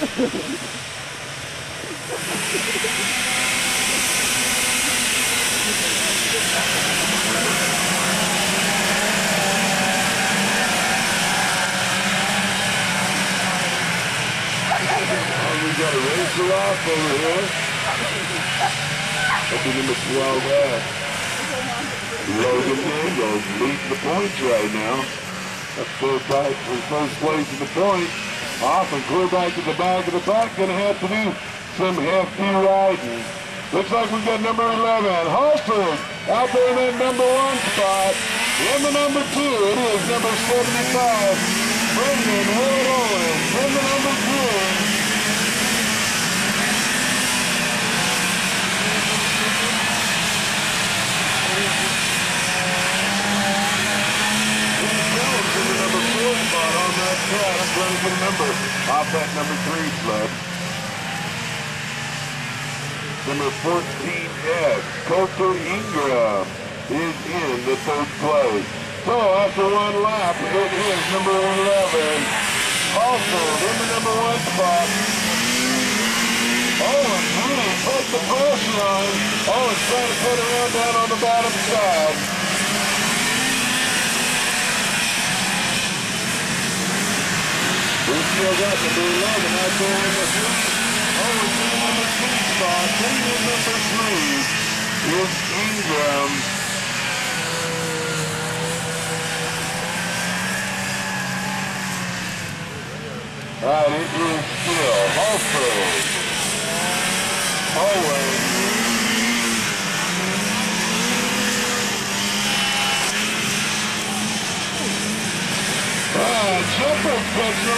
We got a racer off over here. Up in number 12F. Logan Daniels leading the points right now. That's first tight for first place in the point. Off and clear back to the back of the pack. Gonna have to do some hefty riding. Looks like we got number 11, Halford, out there in that number 1 spot. In the number 2, it is number 75, Brendan Wood Owens. In the number 2. Spot on that track. I'm trying to get a number off that number 3 sled. Number 14F, Coulter Ingram is in the 3rd place. So after 1 lap, it is number 11, Halford in the number 1 spot. Owens really put the pressure on him. Owens trying to put around down on the bottom side. We still got number 11 out there in the front. Owens in the number 2 spot. Then in number 3 is Ingram. Right, it is still Halford, Owens, Shepherd's catching